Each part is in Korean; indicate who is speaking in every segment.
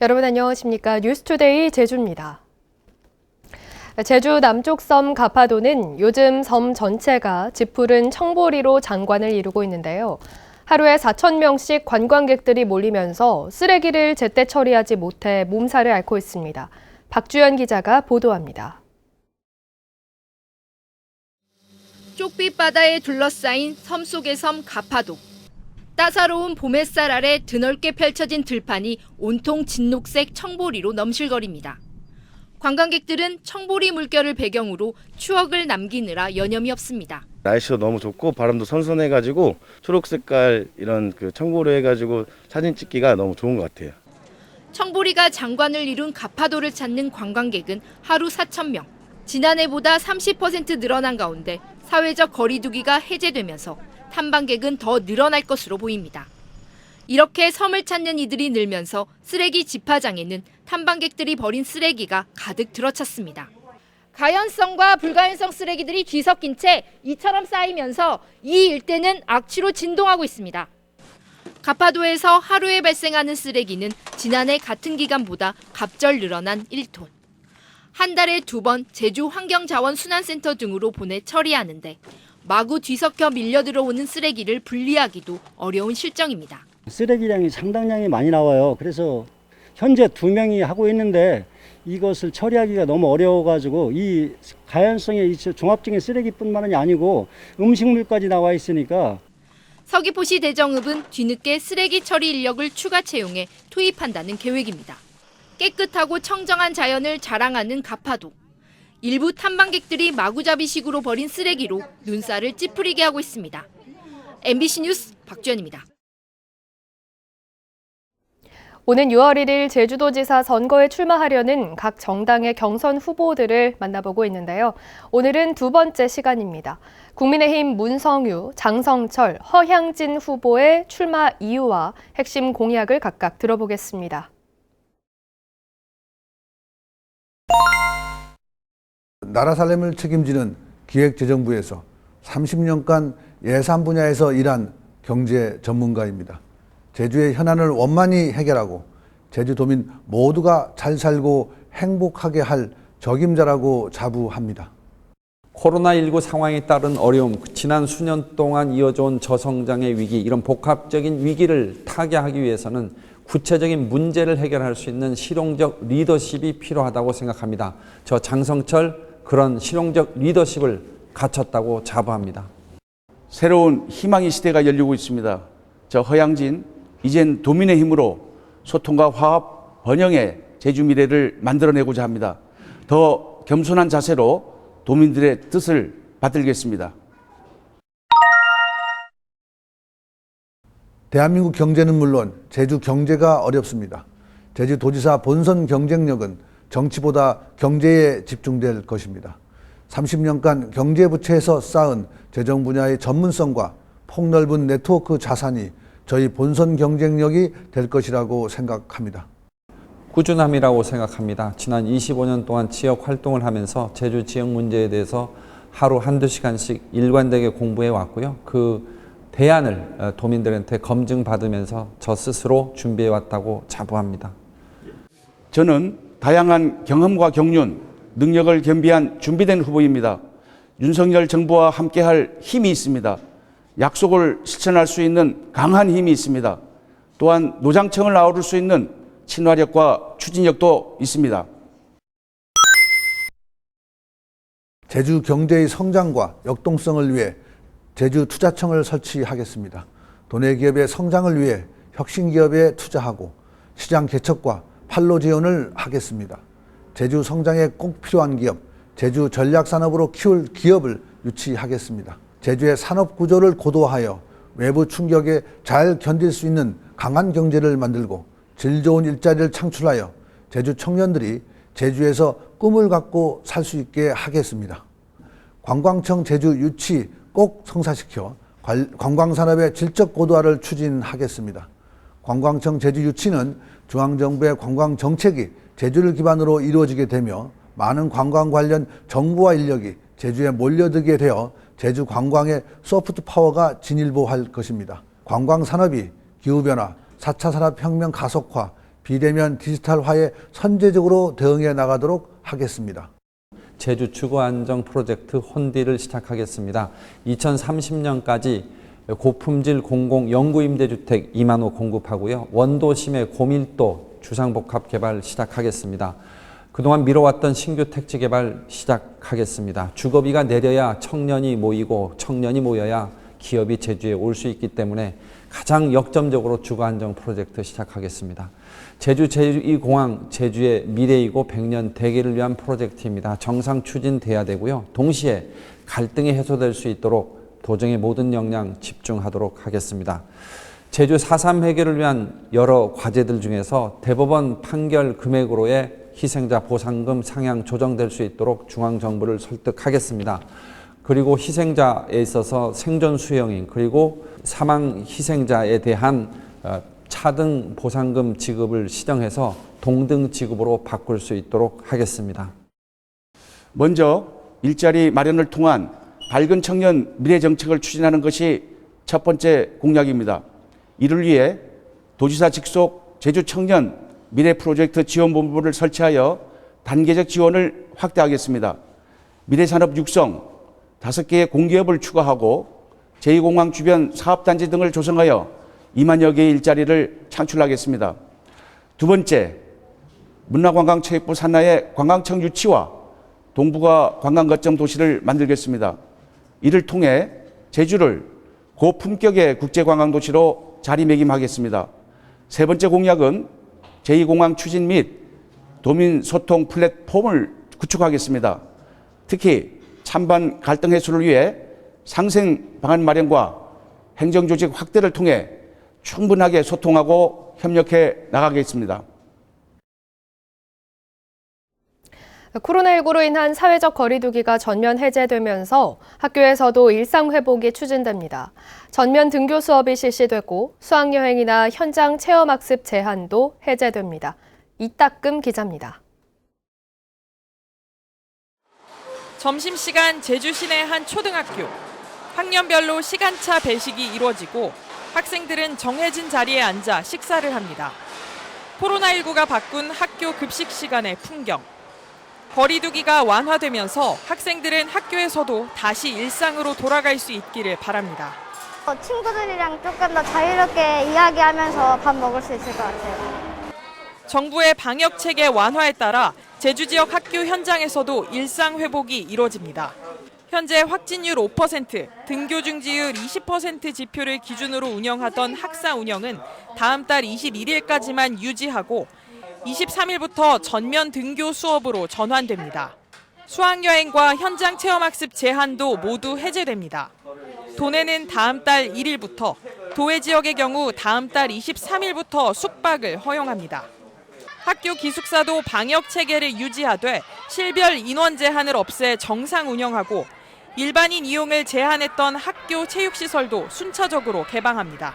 Speaker 1: 여러분 안녕하십니까? 뉴스투데이 제주입니다. 제주 남쪽 섬 가파도는 요즘 섬 전체가 짙푸른 청보리로 장관을 이루고 있는데요. 하루에 4,000명씩 관광객들이 몰리면서 쓰레기를 제때 처리하지 못해 몸살을 앓고 있습니다. 박주연 기자가 보도합니다.
Speaker 2: 쪽빛 바다에 둘러싸인 섬 속의 섬 가파도. 따사로운 봄 햇살 아래 드넓게 펼쳐진 들판이 온통 진녹색 청보리로 넘실거립니다. 관광객들은 청보리 물결을 배경으로 추억을 남기느라 여념이 없습니다.
Speaker 3: 날씨도 너무 좋고 바람도 선선해가지고 초록 색깔 이런 청보리 해가지고 사진 찍기가 너무 좋은 것 같아요.
Speaker 2: 청보리가 장관을 이룬 가파도를 찾는 관광객은 하루 4,000명. 지난해보다 30% 늘어난 가운데 사회적 거리두기가 해제되면서 탐방객은 더 늘어날 것으로 보입니다. 이렇게 섬을 찾는 이들이 늘면서 쓰레기 집화장에는 탐방객들이 버린 쓰레기가 가득 들어찼습니다. 가연성과 불가연성 쓰레기들이 뒤섞인 채 이처럼 쌓이면서 이 일대는 악취로 진동하고 있습니다. 가파도에서 하루에 발생하는 쓰레기는 지난해 같은 기간보다 갑절 늘어난 1톤. 한 달에 2번 제주 환경자원순환센터 등으로 보내 처리하는데 마구 뒤섞여 밀려 들어오는 쓰레기를 분리하기도 어려운 실정입니다.
Speaker 4: 쓰레기량이 상당량이 많이 나와요. 그래서 현재 2명이 하고 있는데 이것을 처리하기가 너무 어려워가지고 이 가연성의 종합적인 쓰레기뿐만이 아니고 음식물까지 나와 있으니까.
Speaker 2: 서귀포시 대정읍은 뒤늦게 쓰레기 처리 인력을 추가 채용해 투입한다는 계획입니다. 깨끗하고 청정한 자연을 자랑하는 가파도. 일부 탐방객들이 마구잡이식으로 버린 쓰레기로 눈살을 찌푸리게 하고 있습니다. MBC 뉴스 박주연입니다.
Speaker 1: 오는 6월 1일 제주도지사 선거에 출마하려는 각 정당의 경선 후보들을 만나보고 있는데요. 오늘은 두 번째 시간입니다. 국민의힘 문성유, 장성철, 허향진 후보의 출마 이유와 핵심 공약을 각각 들어보겠습니다.
Speaker 5: 나라 살림을 책임지는 기획재정부에서 30년간 예산 분야에서 일한 경제 전문가입니다. 제주의 현안을 원만히 해결하고 제주도민 모두가 잘 살고 행복하게 할 적임자라고 자부합니다.
Speaker 6: 코로나19 상황에 따른 어려움, 지난 수년 동안 이어져온 저성장의 위기, 이런 복합적인 위기를 타개하기 위해서는 구체적인 문제를 해결할 수 있는 실용적 리더십이 필요하다고 생각합니다. 저 장성철 그런 실용적 리더십을 갖췄다고 자부합니다.
Speaker 7: 새로운 희망의 시대가 열리고 있습니다. 저 허향진, 이젠 도민의 힘으로 소통과 화합, 번영의 제주 미래를 만들어내고자 합니다. 더 겸손한 자세로 도민들의 뜻을 받들겠습니다.
Speaker 5: 대한민국 경제는 물론 제주 경제가 어렵습니다. 제주도지사 본선 경쟁력은 정치보다 경제에 집중될 것입니다. 30년간 경제부처에서 쌓은 재정 분야의 전문성과 폭넓은 네트워크 자산이 저희 본선 경쟁력이 될 것이라고 생각합니다.
Speaker 6: 꾸준함이라고 생각합니다. 지난 25년 동안 지역 활동을 하면서 제주 지역 문제에 대해서 하루 한두 시간씩 일관되게 공부해 왔고요. 그 대안을 도민들한테 검증받으면서 저 스스로 준비해 왔다고 자부합니다.
Speaker 7: 저는 다양한 경험과 경륜, 능력을 겸비한 준비된 후보입니다. 윤석열 정부와 함께할 힘이 있습니다. 약속을 실천할 수 있는 강한 힘이 있습니다. 또한 노장층을 아우를 수 있는 친화력과 추진력도 있습니다.
Speaker 5: 제주 경제의 성장과 역동성을 위해 제주투자청을 설치하겠습니다. 도내 기업의 성장을 위해 혁신기업에 투자하고 시장 개척과 판로 지원을 하겠습니다. 제주 성장에 꼭 필요한 기업, 제주 전략산업으로 키울 기업을 유치하겠습니다. 제주의 산업 구조를 고도화하여 외부 충격에 잘 견딜 수 있는 강한 경제를 만들고 질 좋은 일자리를 창출하여 제주 청년들이 제주에서 꿈을 갖고 살 수 있게 하겠습니다. 관광청 제주 유치 꼭 성사시켜 관광산업의 질적 고도화를 추진하겠습니다. 관광청 제주 유치는 중앙정부의 관광정책이 제주를 기반으로 이루어지게 되며 많은 관광 관련 정보와 인력이 제주에 몰려들게 되어 제주 관광의 소프트 파워가 진일보할 것입니다. 관광산업이 기후변화, 4차 산업혁명 가속화, 비대면 디지털화에 선제적으로 대응해 나가도록 하겠습니다.
Speaker 6: 제주 주거안정 프로젝트 혼디를 시작하겠습니다. 2030년까지 고품질 공공 영구임대주택 2만 호 공급하고요. 원도심의 고밀도 주상복합 개발 시작하겠습니다. 그동안 미뤄왔던 신규 택지 개발 시작하겠습니다. 주거비가 내려야 청년이 모이고 청년이 모여야 기업이 제주에 올 수 있기 때문에 가장 역점적으로 주거안정 프로젝트 시작하겠습니다. 제주 제2공항 제주의 미래이고 100년 대계를 위한 프로젝트입니다. 정상 추진돼야 되고요. 동시에 갈등이 해소될 수 있도록 도정의 모든 역량 집중하도록 하겠습니다. 제주 4.3 해결을 위한 여러 과제들 중에서 대법원 판결 금액으로의 희생자 보상금 상향 조정될 수 있도록 중앙정부를 설득하겠습니다. 그리고 희생자에 있어서 생존 수용인 그리고 사망 희생자에 대한 차등 보상금 지급을 시정해서 동등 지급으로 바꿀 수 있도록 하겠습니다.
Speaker 7: 먼저 일자리 마련을 통한 밝은 청년 미래 정책을 추진하는 것이 첫 번째 공약입니다. 이를 위해 도지사 직속 제주 청년 미래 프로젝트 지원본부를 설치하여 단계적 지원을 확대하겠습니다. 미래산업 육성 5개의 공기업을 추가하고 제2공항 주변 사업단지 등을 조성하여 2만여 개의 일자리를 창출하겠습니다. 두 번째, 문화관광체육부 산하의 관광청 유치와 동북아 관광거점 도시를 만들겠습니다. 이를 통해 제주를 고품격의 국제관광도시로 자리매김하겠습니다. 세 번째 공약은 제2공항 추진 및 도민소통 플랫폼을 구축하겠습니다. 특히 찬반 갈등 해소를 위해 상생 방안 마련과 행정조직 확대를 통해 충분하게 소통하고 협력해 나가겠습니다.
Speaker 1: 코로나19로 인한 사회적 거리두기가 전면 해제되면서 학교에서도 일상 회복이 추진됩니다. 전면 등교 수업이 실시되고 수학여행이나 현장 체험학습 제한도 해제됩니다. 이따금 기자입니다.
Speaker 8: 점심시간 제주 시내 한 초등학교. 학년별로 시간차 배식이 이루어지고 학생들은 정해진 자리에 앉아 식사를 합니다. 코로나19가 바꾼 학교 급식 시간의 풍경. 거리두기가 완화되면서 학생들은 학교에서도 다시 일상으로 돌아갈 수 있기를 바랍니다.
Speaker 9: 친구들이랑 조금 더 자유롭게 이야기하면서 밥 먹을 수 있을 것 같아요.
Speaker 8: 정부의 방역 체계 완화에 따라 제주 지역 학교 현장에서도 일상 회복이 이뤄집니다. 현재 확진율 5%, 등교 중지율 20% 지표를 기준으로 운영하던 학사 운영은 다음 달 21일까지만 유지하고 23일부터 전면 등교 수업으로 전환됩니다. 수학여행과 현장 체험학습 제한도 모두 해제됩니다. 도내는 다음 달 1일부터, 도외 지역의 경우 다음 달 23일부터 숙박을 허용합니다. 학교 기숙사도 방역 체계를 유지하되 실별 인원 제한을 없애 정상 운영하고 일반인 이용을 제한했던 학교 체육시설도 순차적으로 개방합니다.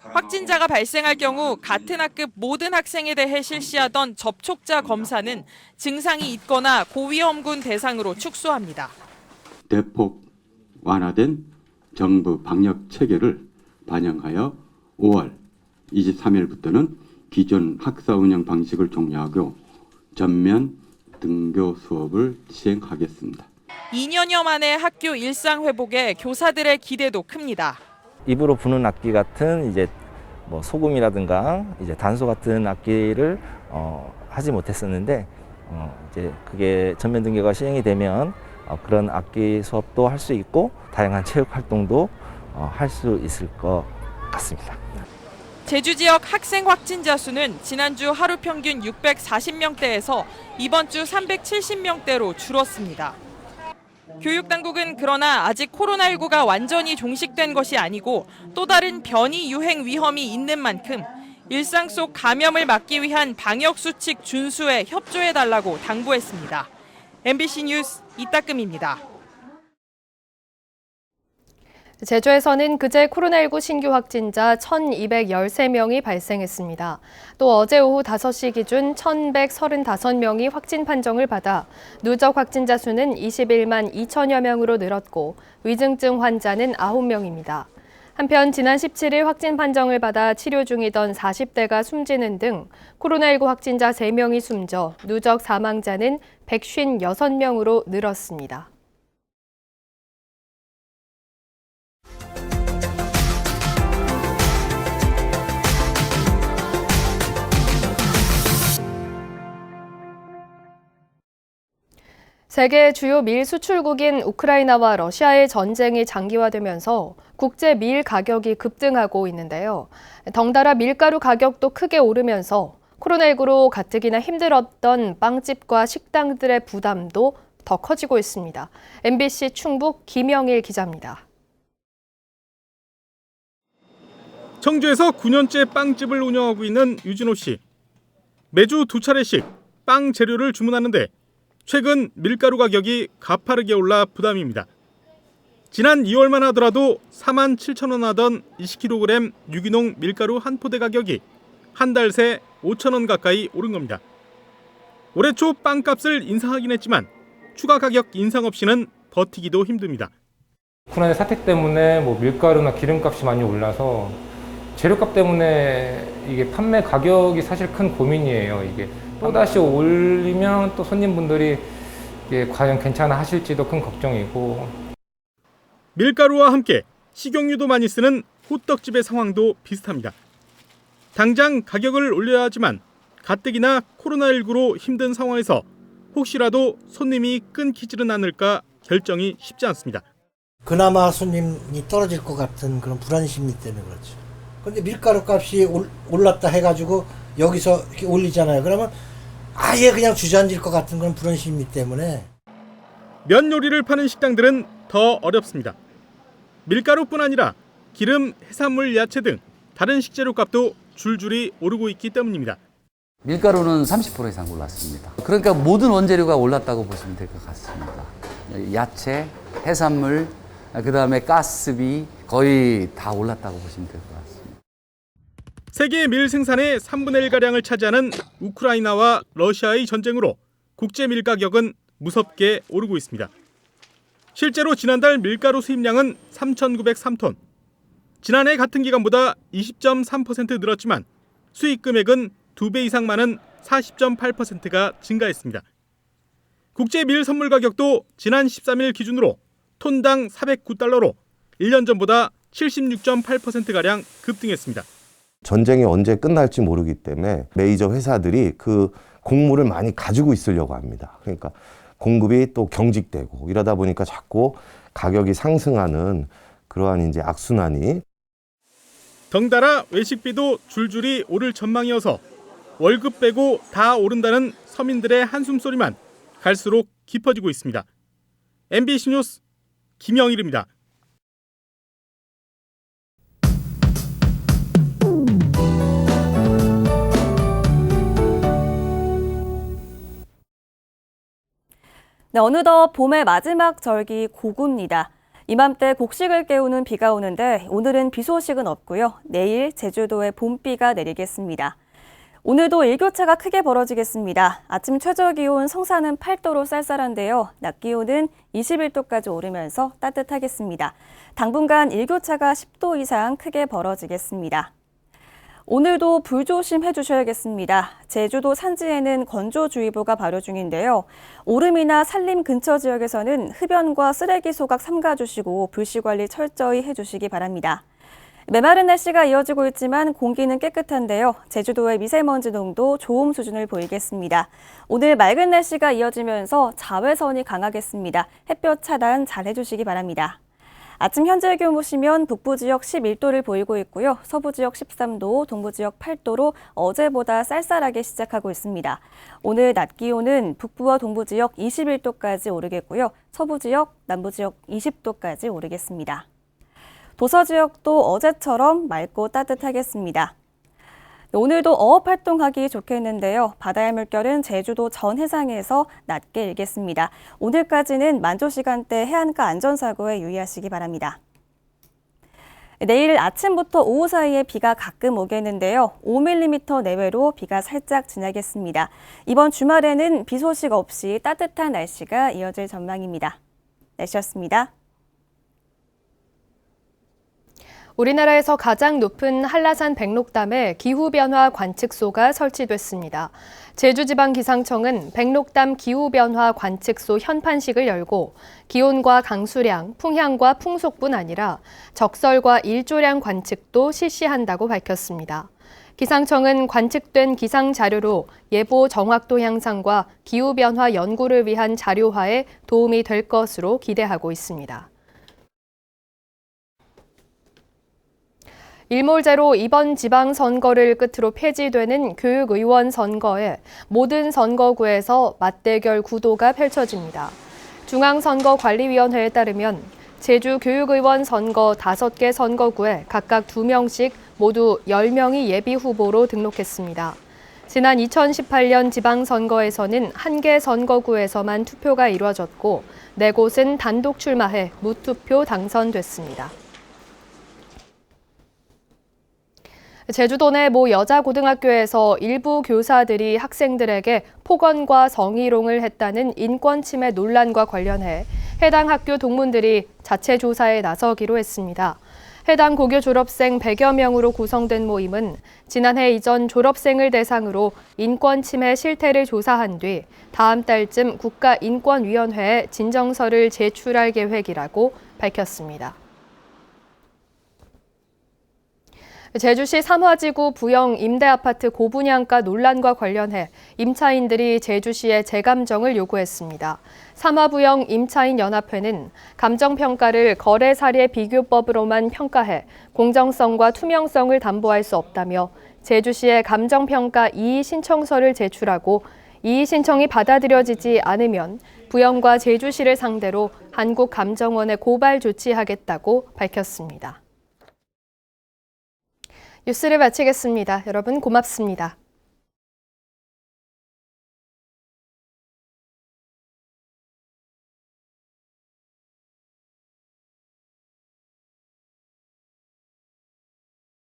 Speaker 8: 확진자가 발생할 경우 같은 학급 모든 학생에 대해 실시하던 접촉자 검사는 증상이 있거나 고위험군 대상으로 축소합니다.
Speaker 10: 대폭 완화된 정부 방역 체계를 반영하여 5월 23일부터는 기존 학사 운영 방식을 종료하고 전면 등교 수업을 시행하겠습니다.
Speaker 8: 2년여 만에 학교 일상 회복에 교사들의 기대도 큽니다.
Speaker 11: 입으로 부는 악기 같은 이제 뭐 소금이라든가 이제 단소 같은 악기를 하지 못했었는데 이제 그게 전면 등교가 시행이 되면 그런 악기 수업도 할 수 있고 다양한 체육 활동도 할 수 있을 것 같습니다.
Speaker 8: 제주 지역 학생 확진자 수는 지난주 하루 평균 640명대에서 이번 주 370명대로 줄었습니다. 교육당국은 그러나 아직 코로나19가 완전히 종식된 것이 아니고 또 다른 변이 유행 위험이 있는 만큼 일상 속 감염을 막기 위한 방역수칙 준수에 협조해달라고 당부했습니다. MBC 뉴스 이따금입니다.
Speaker 1: 제주에서는 그제 코로나19 신규 확진자 1,213명이 발생했습니다. 또 어제 오후 5시 기준 1,135명이 확진 판정을 받아 누적 확진자 수는 21만 2천여 명으로 늘었고 위중증 환자는 9명입니다. 한편 지난 17일 확진 판정을 받아 치료 중이던 40대가 숨지는 등 코로나19 확진자 3명이 숨져 누적 사망자는 156명으로 늘었습니다. 세계 주요 밀 수출국인 우크라이나와 러시아의 전쟁이 장기화되면서 국제 밀 가격이 급등하고 있는데요. 덩달아 밀가루 가격도 크게 오르면서 코로나19로 가뜩이나 힘들었던 빵집과 식당들의 부담도 더 커지고 있습니다. MBC 충북 김영일 기자입니다.
Speaker 12: 청주에서 9년째 빵집을 운영하고 있는 유진호 씨. 매주 2차례씩 빵 재료를 주문하는데 최근 밀가루 가격이 가파르게 올라 부담입니다. 지난 2월만 하더라도 47,000원 하던 20kg 유기농 밀가루 한 포대 가격이 한 달 새 5,000원 가까이 오른 겁니다. 올해 초 빵값을 인상하긴 했지만 추가 가격 인상 없이는 버티기도 힘듭니다.
Speaker 13: 코로나 사태 때문에 밀가루나 기름값이 많이 올라서 재료값 때문에 이게 판매 가격이 사실 큰 고민이에요. 이게 또다시 올리면 또 손님분들이 이게 과연 괜찮아 하실지도 큰 걱정이고.
Speaker 12: 밀가루와 함께 식용유도 많이 쓰는 호떡집의 상황도 비슷합니다. 당장 가격을 올려야 하지만 가뜩이나 코로나19로 힘든 상황에서 혹시라도 손님이 끊기지는 않을까 결정이 쉽지 않습니다.
Speaker 14: 그나마 손님이 떨어질 것 같은 그런 불안심이 때문에 그렇죠. 그런데 밀가루 값이 올랐다 해가지고 여기서 이렇게 올리잖아요. 그러면 아예 그냥 주저앉을 것 같은 그런 불안심이 때문에.
Speaker 12: 면 요리를 파는 식당들은 더 어렵습니다. 밀가루뿐 아니라 기름, 해산물, 야채 등 다른 식재료 값도 줄줄이 오르고 있기 때문입니다.
Speaker 15: 밀가루는 30% 이상 올랐습니다. 그러니까 모든 원재료가 올랐다고 보시면 될 것 같습니다. 야채, 해산물, 그다음에 가스비 거의 다 올랐다고 보시면 될 것 같습니다.
Speaker 12: 세계 밀 생산의 3분의 1가량을 차지하는 우크라이나와 러시아의 전쟁으로 국제 밀 가격은 무섭게 오르고 있습니다. 실제로 지난달 밀가루 수입량은 3,903톤. 지난해 같은 기간보다 20.3% 늘었지만 수익 금액은 2배 이상 많은 40.8%가 증가했습니다. 국제 밀 선물 가격도 지난 13일 기준으로 톤당 409달러로 1년 전보다 76.8%가량 급등했습니다.
Speaker 16: 전쟁이 언제 끝날지 모르기 때문에 메이저 회사들이 그 곡물을 많이 가지고 있으려고 합니다. 그러니까 공급이 또 경직되고 이러다 보니까 자꾸 가격이 상승하는 그러한 이제 악순환이.
Speaker 12: 덩달아 외식비도 줄줄이 오를 전망이어서 월급 빼고 다 오른다는 서민들의 한숨소리만 갈수록 깊어지고 있습니다. MBC 뉴스 김영일입니다.
Speaker 17: 네, 어느덧 봄의 마지막 절기 고구입니다. 이맘때 곡식을 깨우는 비가 오는데 오늘은 비 소식은 없고요. 내일 제주도에 봄비가 내리겠습니다. 오늘도 일교차가 크게 벌어지겠습니다. 아침 최저기온 성산은 8도로 쌀쌀한데요. 낮 기온은 21도까지 오르면서 따뜻하겠습니다. 당분간 일교차가 10도 이상 크게 벌어지겠습니다. 오늘도 불조심해 주셔야겠습니다. 제주도 산지에는 건조주의보가 발효 중인데요. 오름이나 산림 근처 지역에서는 흡연과 쓰레기 소각 삼가주시고 불씨관리 철저히 해주시기 바랍니다. 메마른 날씨가 이어지고 있지만 공기는 깨끗한데요. 제주도의 미세먼지 농도 좋음 수준을 보이겠습니다. 오늘 맑은 날씨가 이어지면서 자외선이 강하겠습니다. 햇볕 차단 잘 해주시기 바랍니다. 아침 현재 기온 보시면 북부 지역 11도를 보이고 있고요. 서부 지역 13도, 동부 지역 8도로 어제보다 쌀쌀하게 시작하고 있습니다. 오늘 낮 기온은 북부와 동부 지역 21도까지 오르겠고요. 서부 지역, 남부 지역 20도까지 오르겠습니다. 도서 지역도 어제처럼 맑고 따뜻하겠습니다. 오늘도 어업 활동하기 좋겠는데요. 바다의 물결은 제주도 전 해상에서 낮게 일겠습니다. 오늘까지는 만조 시간대 해안가 안전사고에 유의하시기 바랍니다. 내일 아침부터 오후 사이에 비가 가끔 오겠는데요. 5mm 내외로 비가 살짝 지나겠습니다. 이번 주말에는 비 소식 없이 따뜻한 날씨가 이어질 전망입니다. 날씨였습니다.
Speaker 1: 우리나라에서 가장 높은 한라산 백록담에 기후변화 관측소가 설치됐습니다. 제주지방기상청은 백록담 기후변화 관측소 현판식을 열고 기온과 강수량, 풍향과 풍속뿐 아니라 적설과 일조량 관측도 실시한다고 밝혔습니다. 기상청은 관측된 기상 자료로 예보 정확도 향상과 기후변화 연구를 위한 자료화에 도움이 될 것으로 기대하고 있습니다. 일몰제로 이번 지방선거를 끝으로 폐지되는 교육의원 선거에 모든 선거구에서 맞대결 구도가 펼쳐집니다. 중앙선거관리위원회에 따르면 제주 교육의원 선거 5개 선거구에 각각 2명씩 모두 10명이 예비후보로 등록했습니다. 지난 2018년 지방선거에서는 1개 선거구에서만 투표가 이루어졌고 4곳은 단독 출마해 무투표 당선됐습니다. 제주도 내 모 여자고등학교에서 일부 교사들이 학생들에게 폭언과 성희롱을 했다는 인권 침해 논란과 관련해 해당 학교 동문들이 자체 조사에 나서기로 했습니다. 해당 고교 졸업생 100여 명으로 구성된 모임은 지난해 이전 졸업생을 대상으로 인권 침해 실태를 조사한 뒤 다음 달쯤 국가인권위원회에 진정서를 제출할 계획이라고 밝혔습니다. 제주시 삼화지구 부영 임대아파트 고분양가 논란과 관련해 임차인들이 제주시에 재감정을 요구했습니다. 삼화부영 임차인연합회는 감정평가를 거래사례 비교법으로만 평가해 공정성과 투명성을 담보할 수 없다며 제주시에 감정평가 이의 신청서를 제출하고 이의 신청이 받아들여지지 않으면 부영과 제주시를 상대로 한국감정원에 고발 조치하겠다고 밝혔습니다. 뉴스를 마치겠습니다. 여러분 고맙습니다.